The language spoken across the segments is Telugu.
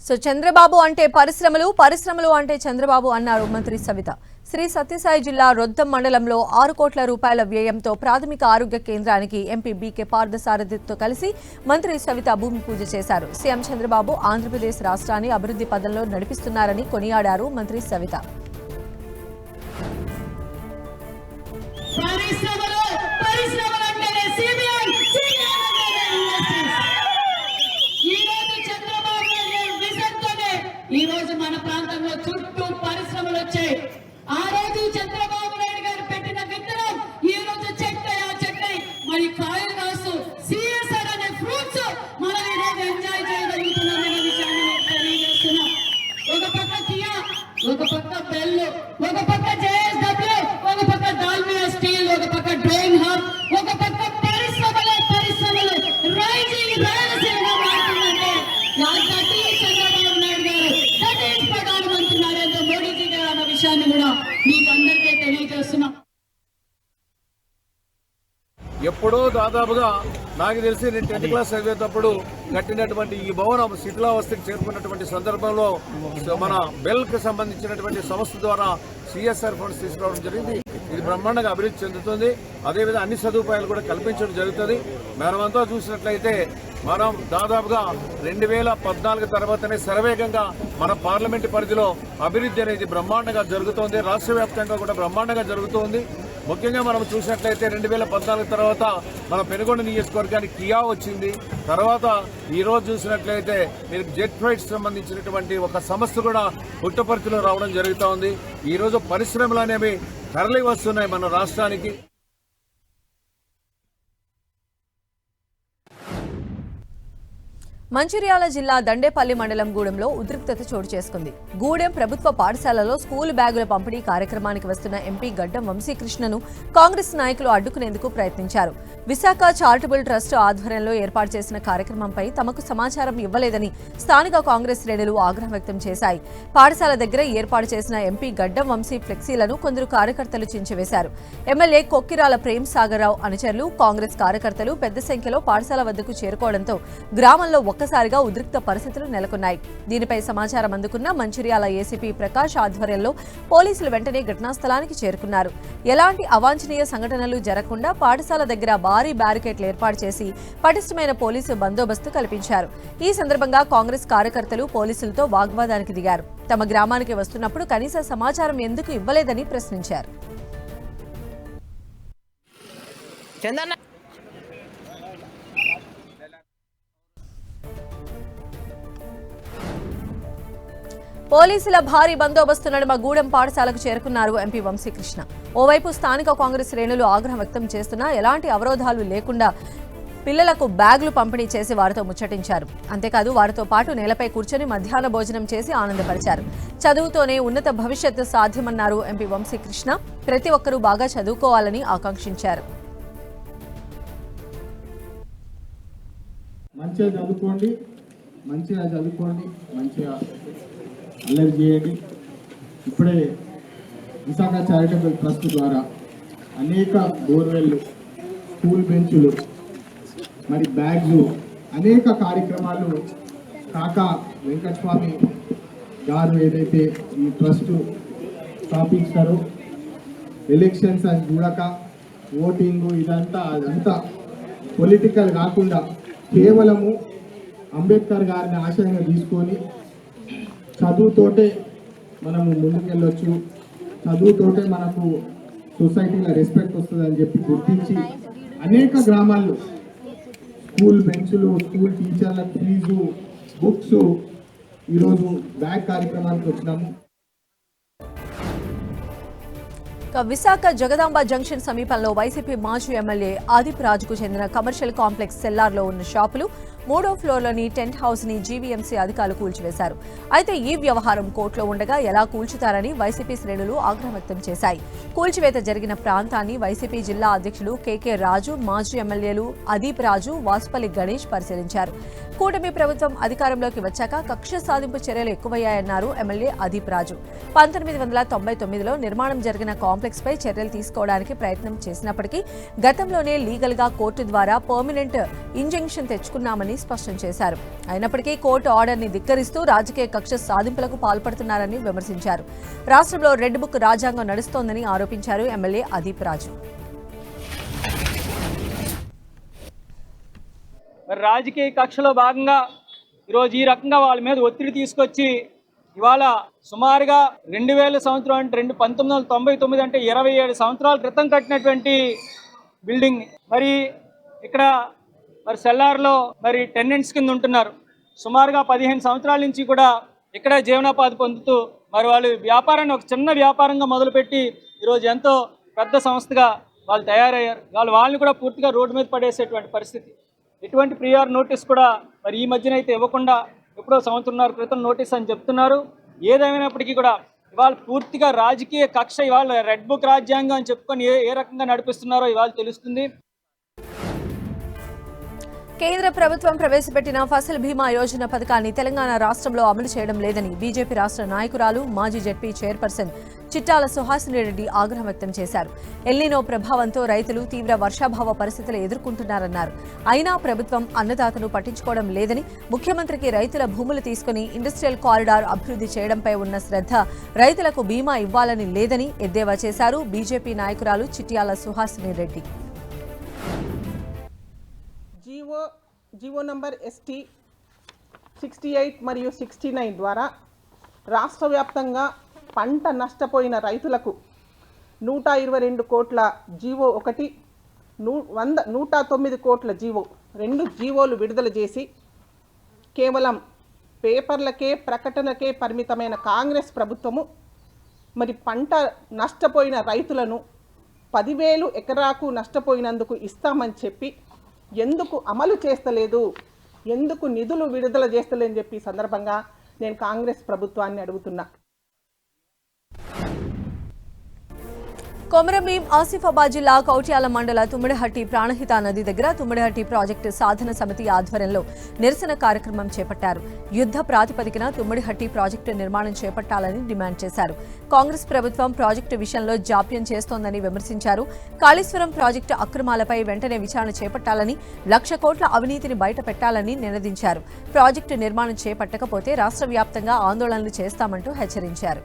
సో చంద్రబాబు అంటే పరిశ్రమలు, పరిశ్రమలు అంటే చంద్రబాబు అన్నారు మంత్రి సవిత. శ్రీ సత్యసాయి జిల్లా రొద్దం మండలంలో 6 కోట్ల రూపాయల వ్యయంతో ప్రాథమిక ఆరోగ్య కేంద్రానికి ఎంపీ బీకే పార్థసారథితో కలిసి మంత్రి సవిత భూమి పూజ చేశారు. సీఎం చంద్రబాబు ఆంధ్రప్రదేశ్ రాష్ట్రాన్ని అభివృద్ధి పదంలో నడిపిస్తున్నారని కొనియాడారు మంత్రి సవిత. ఈ రోజు మన ప్రాంతంలో చుట్టూ పరిశ్రమలు వచ్చాయి. ఆ రోజు చంద్రబాబు నాయుడు గారు పెట్టిన విత్తనం ఈ రోజు చెట్టై మరి కాయలు కాస్తూ సిఎస్ఆర్ అనే ఫ్రూట్స్ మనం ఈ రోజు ఎంజాయ్ చేయగలుగుతున్నామనే విషయాన్ని తెలియజేస్తున్నాం. ఒక పక్క కియా, ఒక పక్క బెల్, ఒక పక్క జేఎస్డబ్ల్యూ, ఒక పక్క దాల్మియా స్టీల్, ఒక పక్క డ్రైన్ హబ్, ఒక పక్క పరిశ్రమలు రైజింగ్ రాయలసీమ మారుతుందంటే చంద్రబాబు నాయుడు గారు ప్రధానమంత్రి నరేంద్ర మోడీజీ గారు అన్న విషయాన్ని కూడా మీకు అందరికీ తెలియజేస్తున్నాం. ఎప్పుడో దాదాపుగా నాకు తెలిసి నేను 10th క్లాస్ చదివేటప్పుడు కట్టినటువంటి ఈ భవనం శిథిలావస్థకి చేరుకున్నటువంటి సందర్భంలో మన బెల్కి సంబంధించినటువంటి సంస్థ ద్వారా సిఎస్ఆర్ ఫండ్స్ తీసుకురావడం జరిగింది. ఇది బ్రహ్మాండంగా అభివృద్ధి చెందుతుంది. అదేవిధంగా అన్ని సదుపాయాలు కూడా కల్పించడం జరుగుతుంది. మనమంతా చూసినట్లయితే మనం దాదాపుగా 2014 తర్వాతనే శరవేగంగా మన పార్లమెంటు పరిధిలో అభివృద్ధి అనేది బ్రహ్మాండంగా జరుగుతోంది. రాష్ట్ర వ్యాప్తంగా కూడా బ్రహ్మాండంగా జరుగుతోంది. ముఖ్యంగా మనం చూసినట్లయితే 2014 తర్వాత మన పెనుగొండ నియోజకవర్గానికి కియా వచ్చింది. తర్వాత ఈ రోజు చూసినట్లయితే మీరు జెట్ ఫ్లైట్స్ సంబంధించినటువంటి ఒక సంస్థ కూడా పుట్టపర్తిలో రావడం జరుగుతూ ఉంది. ఈ రోజు పరిశ్రమలు అనేవి తరలి వస్తున్నాయి మన రాష్ట్రానికి. మంచిర్యాల జిల్లా దండేపల్లి మండలం గూడెంలో ఉద్రిక్తత చోటు చేసుకుంది. గూడెం ప్రభుత్వ పాఠశాలలో స్కూల్ బ్యాగుల పంపిణీ కార్యక్రమానికి వస్తున్న ఎంపీ గడ్డం వంశీకృష్ణను కాంగ్రెస్ నాయకులు అడ్డుకునేందుకు ప్రయత్నించారు. విశాఖ చారిటబుల్ ట్రస్ట్ ఆధ్వర్యంలో ఏర్పాటు చేసిన కార్యక్రమంపై తమకు సమాచారం ఇవ్వలేదని స్థానిక కాంగ్రెస్ శ్రేణులు ఆగ్రహం వ్యక్తం చేశాయి. పాఠశాల దగ్గర ఏర్పాటు చేసిన ఎంపీ గడ్డం వంశీ ఫ్లెక్సీలను కొందరు కార్యకర్తలు చించివేశారు. ఎమ్మెల్యే కొక్కిరాల ప్రేమ్ సాగర్ రావు అనుచరులు, కాంగ్రెస్ కార్యకర్తలు పెద్ద సంఖ్యలో పాఠశాల వద్దకు చేరుకోవడంతో గ్రామంలో ఒక్కసారిగా ఉద్రిక్త పరిస్థితులు నెలకొన్నాయి. దీనిపై సమాచారం అందుకున్న మంచిర్యాల ఏసీపీ ప్రకాష్ ఆధ్వర్యంలో పోలీసులు వెంటనే ఘటనా స్థలానికి చేరుకున్నారు. ఎలాంటి అవాంఛనీయ సంఘటనలు జరగకుండా పాఠశాల దగ్గర భారీ బ్యారికేడ్లు ఏర్పాటు చేసి పటిష్టమైన పోలీసు బందోబస్తు కల్పించారు. ఈ సందర్భంగా కాంగ్రెస్ కార్యకర్తలు పోలీసులతో వాగ్వాదానికి దిగారు. తమ గ్రామానికి వస్తున్నప్పుడు కనీస సమాచారం ఎందుకు ఇవ్వలేదని ప్రశ్నించారు. పోలీసుల భారీ బందోబస్తు నడుమ గూడెం పాఠశాలకు చేరుకున్నారు ఎంపీ వంశీకృష్ణ. ఓవైపు స్థానిక కాంగ్రెస్ శ్రేణులు ఆగ్రహం వ్యక్తం చేస్తున్నా ఎలాంటి అవరోధాలు లేకుండా పిల్లలకు బ్యాగులు పంపిణీ చేసి వారితో ముచ్చటించారు. అంతేకాదు వారితో పాటు నేలపై కూర్చొని మధ్యాహ్న భోజనం చేసి ఆనందపరిచారు. చదువుతోనే ఉన్నత భవిష్యత్తు సాధ్యమన్నారు ఎంపీ వంశీకృష్ణ. ప్రతి ఒక్కరూ బాగా చదువుకోవాలని ఆకాంక్షించారు. మంచిగా చదువుకోండి, మంచిగా అల్లరి చేయండి. ఇప్పుడే విశాఖ చారిటబుల్ ట్రస్ట్ ద్వారా అనేక బోర్వెల్లు, స్కూల్ బెంచులు, మరి బ్యాగ్లు, అనేక కార్యక్రమాలు కాకా వెంకటస్వామి గారు ఏదైతే ఈ ట్రస్ట్ స్థాపించారో ఎలక్షన్స్ అని చూడక ఓటింగు అదంతా పొలిటికల్ కాకుండా కేవలము అంబేద్కర్ గారిని ఆశయంగా తీసుకొని చదువుతోటే మనము ముందుకెళ్ళొచ్చు, చదువుతోటే మనకు సొసైటీలో రెస్పెక్ట్ వస్తుందని చెప్పి గుర్తించి అనేక గ్రామాల్లో స్కూల్ బెంచులు, స్కూల్ టీచర్ల ఫీజు, బుక్స్, ఈరోజు బ్యాగ్ కార్యక్రమానికి వచ్చినాము. విశాఖ జగదాంబ జంక్షన్ సమీపంలో వైసీపీ మాజీ ఎమ్మెల్యే ఆదిప్ రాజుకు చెందిన కమర్షియల్ కాంప్లెక్స్ సెల్లార్లో ఉన్న షాపులు, 3వ ఫ్లోర్లోని టెంట్ హౌస్ ని జీవీఎంసీ అధికారులు కూల్చివేశారు. అయితే ఈ వ్యవహారం కోర్టులో ఉండగా ఎలా కూల్చుతారని వైసీపీ శ్రేణులు ఆగ్రహం వ్యక్తం చేశాయి. కూల్చివేత జరిగిన ప్రాంతాన్ని వైసీపీ జిల్లా అధ్యక్షులు కేకే రాజు, మాజీ ఎమ్మెల్యేలు అదీప్ రాజు, వాసుపల్లి గణేష్ పరిశీలించారు. కూటమి ప్రభుత్వం అధికారంలోకి వచ్చాక కక్ష సాధింపు చర్యలు ఎక్కువయ్యాయన్నారు ఎమ్మెల్యే అదీప్ రాజు. 1999లో నిర్మాణం జరిగిన కాంప్లెక్స్ పై చర్యలు తీసుకోవడానికి ప్రయత్నం చేసినప్పటికీ గతంలోనే లీగల్ గా కోర్టు ద్వారా పర్మనెంట్ ఇంజంక్షన్ తెచ్చుకున్నామని స్పష్టం చేశారు. అయినప్పటికీ కోర్టు ఆర్డర్ని ధిక్కరిస్తూ రాజకీయ కక్ష సాధింపులకు పాల్పడుతున్నారని విమర్శించారు. రాష్ట్రంలో రెడ్ బుక్ రాజ్యాంగం నడుస్తోందని ఆరోపించారు ఎమ్మెల్యే అదీప్ రాజు. రాజకీయ కక్షలో భాగంగా ఈరోజు ఈ రకంగా వాళ్ళ మీద ఒత్తిడి తీసుకొచ్చి ఇవాళ సుమారుగా 2000 సంవత్సరం అంటే 1999 అంటే 27 సంవత్సరాల క్రితం కట్టినటువంటి బిల్డింగ్. మరి ఇక్కడ మరి సెల్లార్లో మరి టెనెంట్స్ కింద ఉంటున్నారు. సుమారుగా 15 సంవత్సరాల నుంచి కూడా ఇక్కడ జీవనోపాధి పొందుతూ మరి వాళ్ళు వ్యాపారాన్ని ఒక చిన్న వ్యాపారంగా మొదలుపెట్టి ఈరోజు ఎంతో పెద్ద సంస్థగా వాళ్ళు తయారయ్యారు. వాళ్ళని కూడా పూర్తిగా రోడ్డు మీద పడేసేటువంటి పరిస్థితి. ఎటువంటి ప్రియార్ నోటీస్ కూడా మరి ఈ మధ్యన అయితే ఇవ్వకుండా ఎప్పుడో సంవత్సరంన్నర క్రితం నోటీస్ అని చెప్తున్నారు. ఏదేమైనప్పటికీ కూడా ఇవాళ పూర్తిగా రాజకీయ కక్ష ఇవాళ రెడ్ బుక్ రాజ్యాంగం అని చెప్పుకొని ఏ రకంగా నడిపిస్తున్నారో ఇవాళ తెలుస్తుంది. కేంద్ర ప్రభుత్వం ప్రవేశపెట్టిన ఫసల్ బీమా యోజన పథకాన్ని తెలంగాణ రాష్ట్రంలో అమలు చేయడం లేదని బీజేపీ రాష్ట్ర నాయకురాలు మాజీ జెడ్పీ చైర్పర్సన్ చిట్టాల సుహాసిని రెడ్డి ఆగ్రహం వ్యక్తం చేశారు. ఎల్నినో ప్రభావంతో రైతులు తీవ్ర వర్షాభావ పరిస్థితులు ఎదుర్కొంటున్నారన్నారు. అయినా ప్రభుత్వం అన్నదాతను పట్టించుకోవడం లేదని, ముఖ్యమంత్రికి రైతుల భూములు తీసుకుని ఇండస్ట్రియల్ కారిడార్ అభివృద్ధి చేయడంపై ఉన్న శ్రద్ధ రైతులకు బీమా ఇవ్వాలని లేదని ఎద్దేవా చేశారు బీజేపీ నాయకురాలు Chityala Suhasini Reddy. GO number ST 68 మరియు 69 ద్వారా రాష్ట్ర వ్యాప్తంగా పంట నష్టపోయిన రైతులకు 122 కోట్ల జీవో 1, 109 కోట్ల జీవో 2 జీవోలు విడుదల చేసి కేవలం పేపర్లకే ప్రకటనకే పరిమితమైన కాంగ్రెస్ ప్రభుత్వము మరి పంట నష్టపోయిన రైతులను 10,000 ఎకరాకు నష్టపోయినందుకు ఇస్తామని చెప్పి ఎందుకు అమలు చేస్తలేదు, ఎందుకు నిధులు విడుదల చేస్తలేదని చెప్పి సందర్భంగా నేను కాంగ్రెస్ ప్రభుత్వాన్ని అడుగుతున్నా. కొమరంభీం ఆసిఫాబాద్ జిల్లా కౌట్యాల మండల తుమ్మిడిహట్టి ప్రాణహిత నది దగ్గర తుమ్మిడిహట్టి ప్రాజెక్టు సాధన సమితి ఆధ్వర్యంలో నిరసన కార్యక్రమం చేపట్టారు. యుద్ధ ప్రాతిపదికన తుమ్మిడిహట్టి ప్రాజెక్టు నిర్మాణం చేపట్టాలని డిమాండ్ చేశారు. కాంగ్రెస్ ప్రభుత్వం ప్రాజెక్టు విషయంలో జాప్యం చేస్తోందని విమర్శించారు. కాళేశ్వరం ప్రాజెక్టు అక్రమాలపై వెంటనే విచారణ చేపట్టాలని, 1,00,000 కోట్ల అవినీతిని బయటపెట్టాలని నినదించారు. ప్రాజెక్టు నిర్మాణం చేపట్టకపోతే రాష్ట్ర వ్యాప్తంగా ఆందోళనలు చేస్తామంటూ హెచ్చరించారు.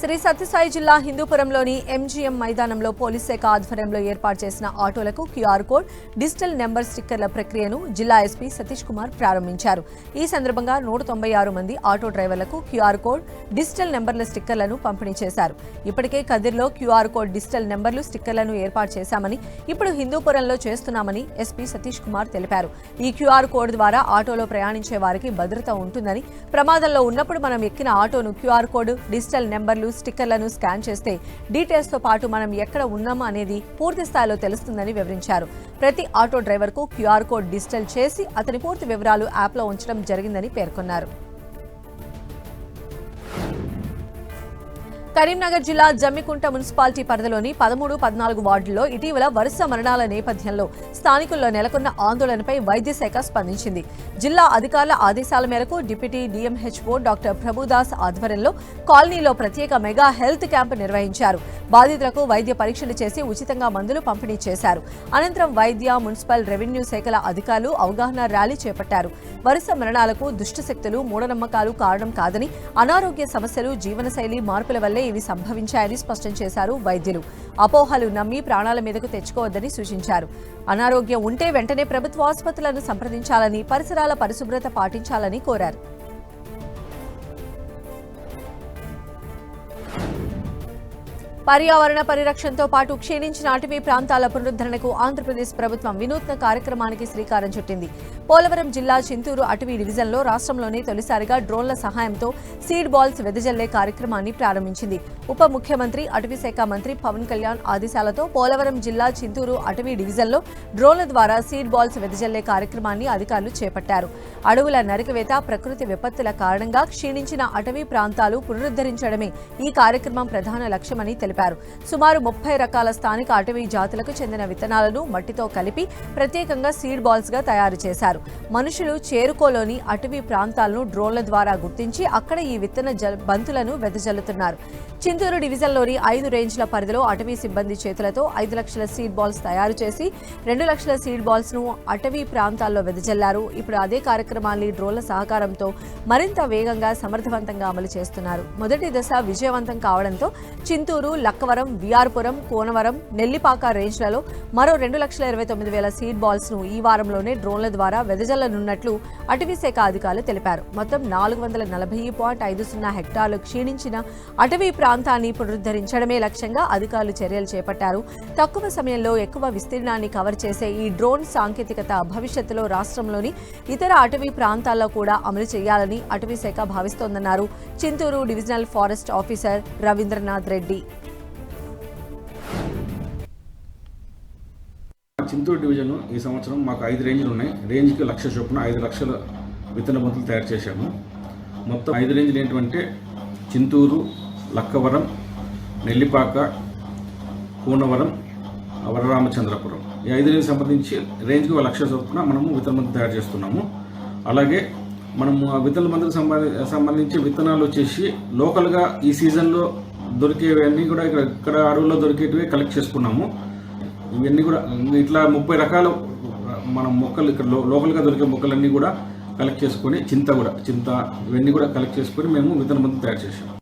శ్రీ సత్యసాయి జిల్లా హిందూపురంలోని MGM మైదానంలో పోలీస్ శాఖ ఆధ్వర్యంలో ఏర్పాటు చేసిన ఆటోలకు QR కోడ్, డిజిటల్ నెంబర్ స్టిక్కర్ల ప్రక్రియను జిల్లా ఎస్పీ సతీష్ కుమార్ ప్రారంభించారు. ఈ సందర్భంగా 196 మంది ఆటో డ్రైవర్లకు QR కోడ్, డిజిటల్ నెంబర్ల స్టిక్కర్లను పంపిణీ చేశారు. ఇప్పటికే కదిర్లో QR కోడ్, డిజిటల్ నెంబర్లు స్టిక్కర్లను ఏర్పాటు చేశామని, ఇప్పుడు హిందూపురంలో చేస్తున్నామని ఎస్పీ సతీష్ కుమార్ తెలిపారు. ఈ QR కోడ్ ద్వారా ఆటోలో ప్రయాణించే వారికి భద్రత ఉంటుందని, ప్రమాదంలో ఉన్నప్పుడు మనం ఎక్కిన ఆటోను QR కోడ్, డిజిటల్ నెంబర్లు, స్టిక్కర్లను స్కాన్ చేస్తే డీటెయిల్స్ తో పాటు మనం ఎక్కడ ఉన్నామా అనేది పూర్తి స్థాయిలో తెలుస్తుందని వివరించారు. ప్రతి ఆటో డ్రైవర్ కు QR కోడ్ డిజిటల్ చేసి అతని పూర్తి వివరాలు యాప్లో ఉంచడం జరిగిందని పేర్కొన్నారు. కరీంనగర్ జిల్లా జమ్మికుంట మున్సిపాలిటీ పరిధిలోని 13, 14 వార్డుల్లో ఇటీవల వరుస మరణాల నేపథ్యంలో స్థానికుల్లో నెలకొన్న ఆందోళనపై వైద్య శాఖ స్పందించింది. జిల్లా అధికారుల ఆదేశాల మేరకు డిప్యూటీ DMHO డాక్టర్ ప్రభుదాస్ ఆధ్వర్యంలో కాలనీలో ప్రత్యేక మెగా హెల్త్ క్యాంపు నిర్వహించారు. బాధితులకు వైద్య పరీక్షలు చేసి ఉచితంగా మందులు పంపిణీ చేశారు. అనంతరం వైద్య, మున్సిపల్, రెవెన్యూ శాఖల అధికారులు అవగాహన ర్యాలీ చేపట్టారు. వరుస మరణాలకు దుష్టశక్తులు, మూఢనమ్మకాలు కారణం కాదని, అనారోగ్య సమస్యలు, జీవనశైలి మార్పుల వల్లే ఇవి సంభవించాయని స్పష్టం చేశారు వైద్యులు. అపోహలు నమ్మి ప్రాణాల మీదకు తెచ్చుకోవద్దని సూచించారు. అనారోగ్యం ఉంటే వెంటనే ప్రభుత్వ ఆసుపత్రులను సంప్రదించాలని, పరిసరాల పరిశుభ్రత పాటించాలని కోరారు. పర్యావరణ పరిరక్షణతో పాటు క్షీణించిన అటవీ ప్రాంతాల పునరుద్ధరణకు ఆంధ్రప్రదేశ్ ప్రభుత్వం వినూత్న కార్యక్రమానికి శ్రీకారం చుట్టింది. పోలవరం జిల్లా చింతూరు అటవీ డివిజన్లో రాష్ట్రంలోనే తొలిసారిగా డ్రోన్ల సహాయంతో సీడ్ బాల్స్ వెదజల్లే కార్యక్రమాన్ని ప్రారంభించింది. ఉప ముఖ్యమంత్రి, అటవీ శాఖ మంత్రి పవన్ కళ్యాణ్ ఆదేశాలతో పోలవరం జిల్లా చింతూరు అటవీ డివిజన్లో డ్రోన్ల ద్వారా సీడ్ బాల్స్ వెదజల్లే కార్యక్రమాన్ని అధికారులు చేపట్టారు. అడవుల నరికివేత, ప్రకృతి విపత్తుల కారణంగా క్షీణించిన అటవీ ప్రాంతాలు పునరుద్ధరించడమే ఈ కార్యక్రమం ప్రధాన లక్ష్యమని తెలిపారు. సుమారు 30 రకాల స్థానిక అటవీ జాతులకు చెందిన విత్తనాలను మట్టితో కలిపి ప్రత్యేకంగా సీడ్ బాల్స్ గా తయారు చేశారు. చేస్తున్నారు. మనుషులు చేరుకోలోని అటవీ ప్రాంతాలను డ్రోన్ల ద్వారా గుర్తించి అక్కడ ఈ విత్తన బంతులను వెదజల్లుతున్నారు. చింతూరు డివిజన్లోని 5 రేంజ్ల పరిధిలో అటవీ సిబ్బంది చేతులతో 5 లక్షల సీడ్ బాల్స్ తయారు చేసి 2 లక్షల సీడ్ బాల్స్ ను అటవీ ప్రాంతాల్లో వెదజల్లారు. ఇప్పుడు అదే కార్యక్రమాన్ని డ్రోన్ల సహకారంతో మరింత వేగంగా సమర్థవంతంగా అమలు చేస్తున్నారు. మొదటి దశ విజయవంతం కావడంతో చింతూరు, లక్కవరం, విఆర్పురం, కోనవరం, నెల్లిపాక రేంజ్లలో మరో 2,29,000 సీడ్ బాల్స్ ను ఈ వారంలోనే డ్రోన్ల ద్వారా వెదజల్లనున్నట్లు అటవీ శాఖ అధికారులు తెలిపారు. మొత్తం 440.50 హెక్టార్లు క్షీణించిన అటవీ ప్రాంతాన్ని పునరుద్ధరించడమే లక్ష్యంగా అధికారులు చర్యలు చేపట్టారు. తక్కువ సమయంలో ఎక్కువ విస్తీర్ణాన్ని కవర్ చేసే ఈ డ్రోన్ సాంకేతికత భవిష్యత్తులో రాష్ట్రంలోని ఇతర అటవీ ప్రాంతాల్లో కూడా అమలు చేయాలని అటవీ శాఖ భావిస్తోందన్నారు Chintur divisional forest officer Ravindranath Reddy. Chintur division ఈ సంవత్సరం మాకు 5 రేంజ్లు ఉన్నాయి. రేంజ్కి 1,00,000 చొప్పున 5 లక్షల విత్తన బంతులు తయారు చేశాము. మొత్తం 5 రేంజ్లు ఏంటంటే చింతూరు, లక్కవరం, నెల్లిపాక, కూనవరం, వరరామచంద్రపురం. ఈ 5 రేంజ్ సంబంధించి రేంజ్కి 1,00,000 చొప్పున మనము విత్తన బంతులు తయారు చేస్తున్నాము. అలాగే మనము ఆ విత్తన బంతులకు సంబంధించి విత్తనాలు వచ్చేసి లోకల్గా ఈ సీజన్లో దొరికేవన్నీ కూడా ఇక్కడ అడవుల్లో దొరికేటివి కలెక్ట్ చేసుకున్నాము. ఇవన్నీ కూడా ఇట్లా 30 రకాల మనం మొక్కలు ఇక్కడ లోకల్గా దొరికే మొక్కలన్నీ కూడా కలెక్ట్ చేసుకొని చింత ఇవన్నీ కూడా కలెక్ట్ చేసుకొని మేము విత్తన బంతులు తయారు చేసాము.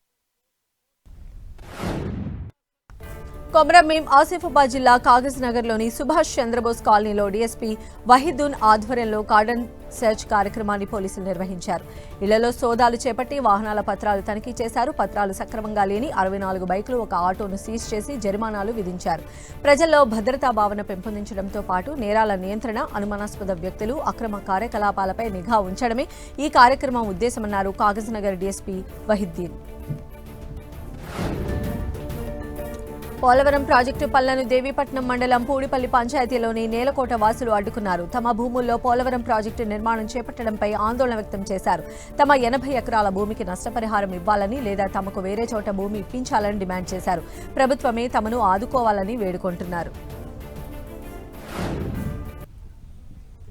కొమరంభీం ఆసిఫాబాద్ జిల్లా కాగజ్ నగర్లోని సుభాష్ చంద్రబోస్ కాలనీలో డీఎస్పీ వహీదున్ ఆధ్వర్యంలో కార్డన్ సెర్చ్ కార్యక్రమాన్ని పోలీసులు నిర్వహించారు. ఇళ్లలో సోదాలు చేపట్టి వాహనాల పత్రాలు తనిఖీ చేశారు. పత్రాలు సక్రమంగా లేని 64 బైకులు, ఒక ఆటోను సీజ్ చేసి జరిమానాలు విధించారు. ప్రజల్లో భద్రతా భావన పెంపొందించడంతో పాటు నేరాల నియంత్రణ, అనుమానాస్పద వ్యక్తులు, అక్రమ కార్యకలాపాలపై నిఘా ఉంచడమే ఈ కార్యక్రమం ఉద్దేశమన్నారు కాగజ్ నగర్ డీఎస్పీ వహీద్దీన్. పోలవరం ప్రాజెక్టు పనులను దేవీపట్నం మండలం పూడిపల్లి పంచాయతీలోని నేలకోట వాసులు అడ్డుకున్నారు. తమ భూముల్లో పోలవరం ప్రాజెక్టు నిర్మాణం చేపట్టడంపై ఆందోళన వ్యక్తం చేశారు. తమ 80 ఎకరాల భూమికి నష్టపరిహారం ఇవ్వాలని లేదా తమకు వేరే చోట భూమి ఇప్పించాలని డిమాండ్ చేశారు. ప్రభుత్వమే తమను ఆదుకోవాలని వేడుకుంటున్నారు.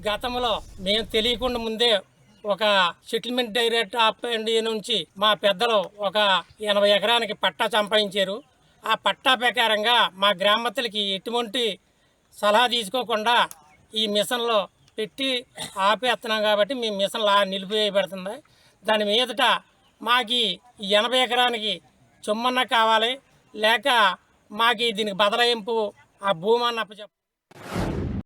గతంలో మేము తెలియకుండా ముందే ఒక సెటిల్మెంట్ డైరెక్టర్ ఆఫ్ ఇండియా నుంచి మా పెద్దలు ఒక 80 ఎకరానికి పట్టా సంపాదించారు. ఆ పట్టా ప్రకారంగా మా గ్రామస్తులకి ఎటువంటి సలహా తీసుకోకుండా ఈ మిషన్లో పెట్టి ఆపేస్తున్నాం కాబట్టి మీ మిషన్ నిలిపివేయబడుతుంది. దాని మీదట మాకు 80 ఎకరానికి చొమ్మన్న కావాలి, లేక మాకు దీనికి బదలాయింపు ఆ భూమాన్ని అప్పచెప్పాలి.